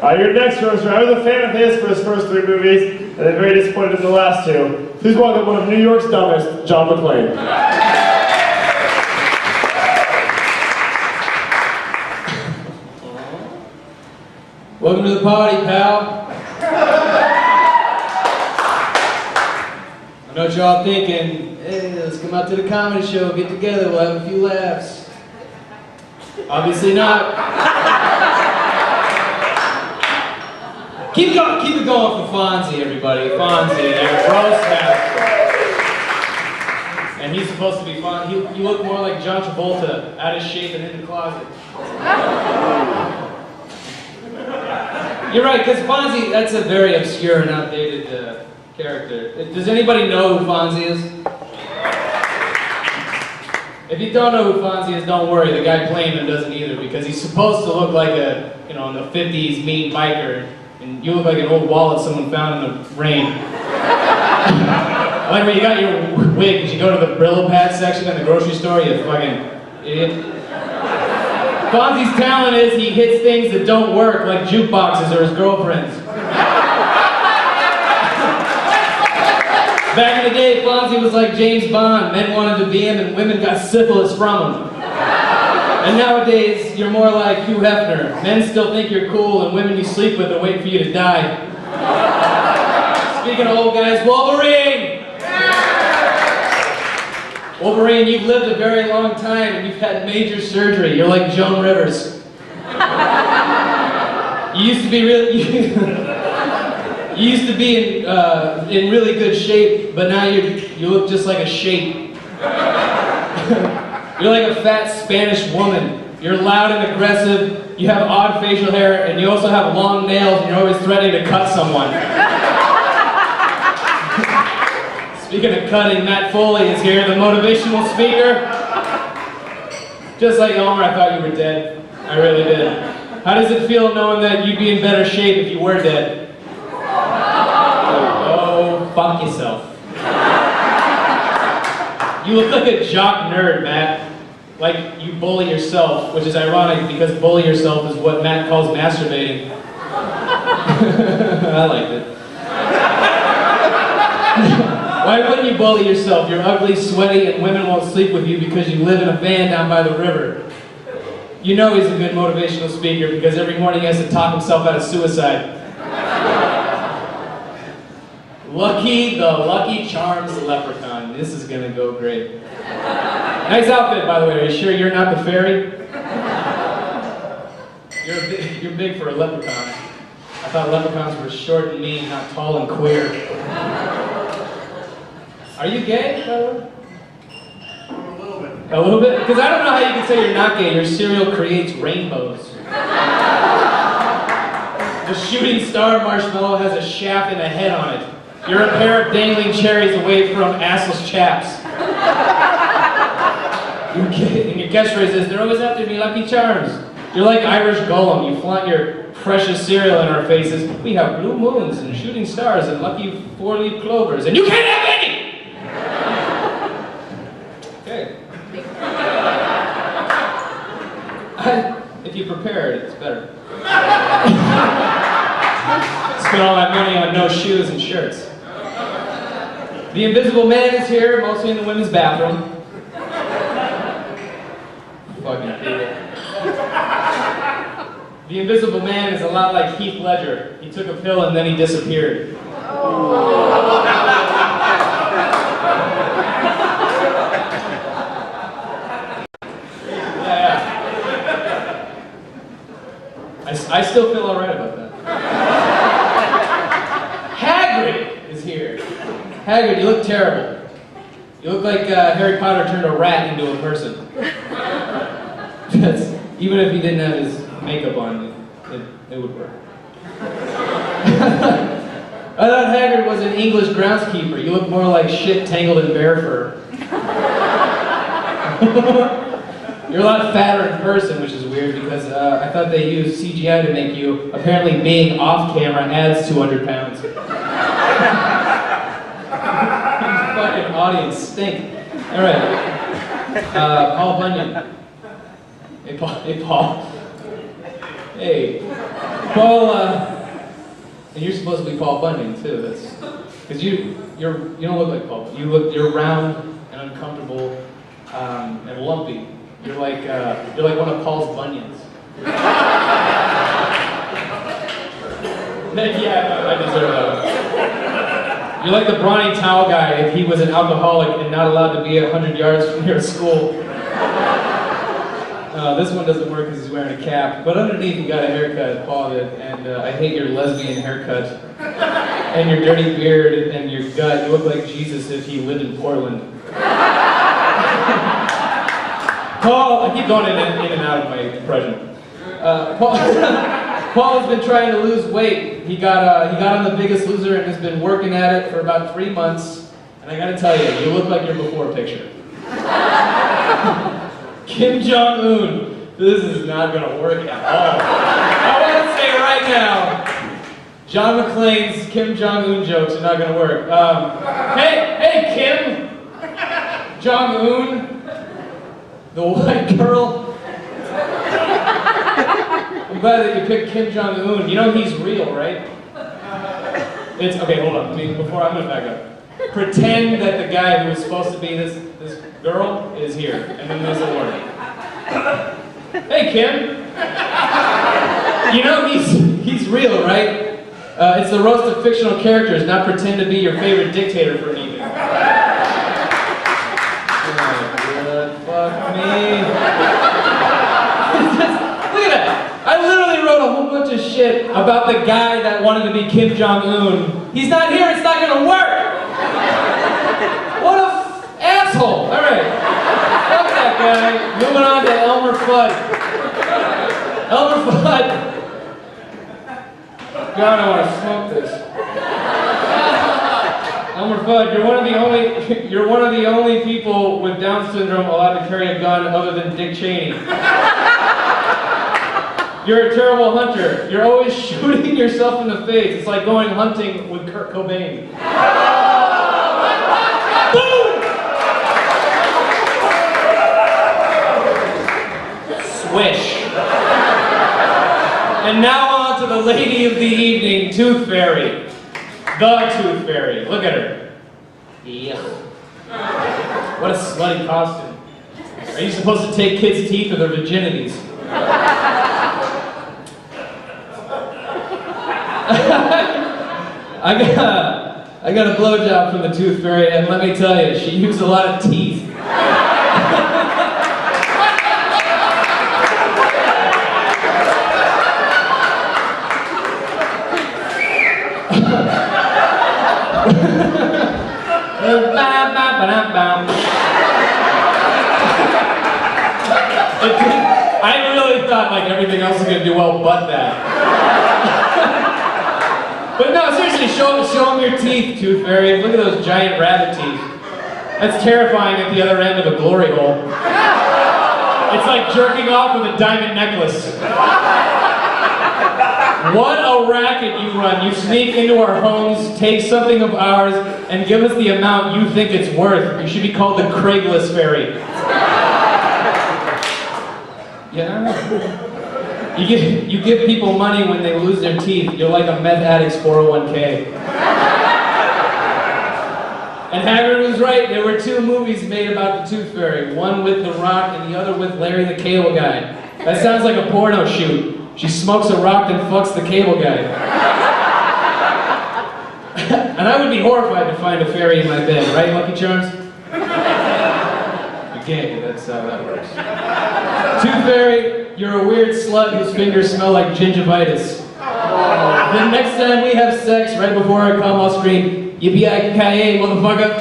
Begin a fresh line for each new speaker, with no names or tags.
Your next roaster, I was a fan of his for his first 3 movies, and then very disappointed in the last 2. Please welcome one of New York's dumbest, John McClane.
Welcome to the party, pal. I know what y'all thinking. Hey, let's come out to the comedy show, get together, we'll have a few laughs. Obviously not. Keep it going for Fonzie, everybody. Fonzie, there, roast master. And he's supposed to be fun. You look more like John Travolta, out of shape and in the closet. You're right, because Fonzie, that's a very obscure and outdated character. Does anybody know who Fonzie is? If you don't know who Fonzie is, don't worry, the guy playing him doesn't either, because he's supposed to look like a, in the 50s mean biker, and you look like an old wallet someone found in the rain. Like when you got your wig, did you go to the Brillo pad section in the grocery store, you fucking idiot? Fonzie's talent is he hits things that don't work, like jukeboxes or his girlfriends. Back in the day, Fonzie was like James Bond. Men wanted to be him and women got syphilis from him. And nowadays, you're more like Hugh Hefner. Men still think you're cool and women you sleep with are waiting for you to die. Speaking of old guys, Wolverine! Wolverine, you've lived a very long time and you've had major surgery. You're like Joan Rivers. You used to be in really good shape, but now you look just like a shape. You're like a fat Spanish woman. You're loud and aggressive, you have odd facial hair, and you also have long nails, and you're always threatening to cut someone. Speaking of cutting, Matt Foley is here, the motivational speaker. Just like Elmer, I thought you were dead. I really did. How does it feel knowing that you'd be in better shape if you were dead? Oh, fuck yourself. You look like a jock nerd, Matt. Like you bully yourself, which is ironic because bully yourself is what Matt calls masturbating. I liked it. Why wouldn't you bully yourself? You're ugly, sweaty, and women won't sleep with you because you live in a van down by the river. You know he's a good motivational speaker because every morning he has to talk himself out of suicide. Lucky Charms Leprechaun. This is gonna go great. Nice outfit, by the way. Are you sure you're not the fairy? You're big for a leprechaun. I thought leprechauns were short and mean, not tall and queer. Are you gay, by the way?
A little bit.
A little bit? Because I don't know how you can say you're not gay. Your cereal creates rainbows. The shooting star marshmallow has a shaft and a head on it. You're a pair of dangling cherries away from assless chaps. And your catchphrase is, they're always after me, Lucky Charms. You're like Irish Golem. You flaunt your precious cereal in our faces. We have blue moons and shooting stars and lucky 4-leaf clovers, and you can't have any! Okay. If you prepare it, it's better. Spend all that money on no shoes and shirts. The Invisible Man is here, mostly in the women's bathroom. Fucking people. The Invisible Man is a lot like Heath Ledger. He took a pill and then he disappeared. Yeah. I still feel alright about that. Hagrid is here. Hagrid, you look terrible. You look like Harry Potter turned a rat into a person. Even if he didn't have his makeup on, it would work. I thought Hagrid was an English groundskeeper. You look more like shit tangled in bear fur. You're a lot fatter in person, which is weird because I thought they used CGI to make you. Apparently being off camera adds 200 pounds. Fucking audience stink. All right. Paul Bunyan. Hey, Paul. Hey, Paul, and you're supposed to be Paul Bunyan too. That's because you don't look like Paul. You're round and uncomfortable and lumpy. You're like one of Paul's bunions. Yeah, I deserve that. You're like the brawny towel guy if he was an alcoholic and not allowed to be 100 yards from your school. This one doesn't work because he's wearing a cap, but underneath you got a haircut, Paul did, and I hate your lesbian haircut, and your dirty beard, and your gut. You look like Jesus if he lived in Portland. Paul, I keep going in and out of my impression. Paul has been trying to lose weight. He got on The Biggest Loser and has been working at it for about 3 months, and I gotta tell you, you look like your before picture. Kim Jong Un. This is not gonna work at all. I want to say right now, John McClane's Kim Jong Un jokes are not gonna work. Hey Kim Jong Un, the white girl. I'm glad that you picked Kim Jong Un. You know he's real, right? It's okay. Hold on. Before I'm gonna back up. Pretend that the guy who was supposed to be this girl is here, and then there's a warning. Hey Kim, you know he's real, right? It's the roast of fictional characters, not pretend to be your favorite dictator for an evening. Oh, good, fuck me. Look at that. I literally wrote a whole bunch of shit about the guy that wanted to be Kim Jong Un. He's not here. It's not gonna work. What a asshole! All right, fuck that guy. Moving on to Elmer Fudd. Elmer Fudd. God, I want to smoke this. Elmer Fudd, you're one of the only people with Down syndrome allowed to carry a gun other than Dick Cheney. You're a terrible hunter. You're always shooting yourself in the face. It's like going hunting with Kurt Cobain. Boom! Swish. And now on to the lady of the evening, Tooth Fairy. The Tooth Fairy. Look at her. Yeah. What a slutty costume. Are you supposed to take kids' teeth or their virginities? I got a blowjob from the Tooth Fairy, and let me tell you, she used a lot of teeth. I really thought like everything else was gonna do well but that. But no, seriously, show them your teeth, Tooth Fairy. Look at those giant rabbit teeth. That's terrifying at the other end of a glory hole. It's like jerking off with a diamond necklace. What a racket you run. You sneak into our homes, take something of ours, and give us the amount you think it's worth. You should be called the Craigslist Fairy. Yeah. You give people money when they lose their teeth. You're like a meth addict's 401k. And Hagrid was right. There were 2 movies made about the Tooth Fairy. One with The Rock and the other with Larry the Cable Guy. That sounds like a porno shoot. She smokes a rock and fucks the cable guy. And I would be horrified to find a fairy in my bed, right, Lucky Charms? Okay, that's how that works. Tooth Fairy, you're a weird slut whose fingers smell like gingivitis. The next time we have sex, right before I come, I'll scream, yippee-ki-yay, motherfucker.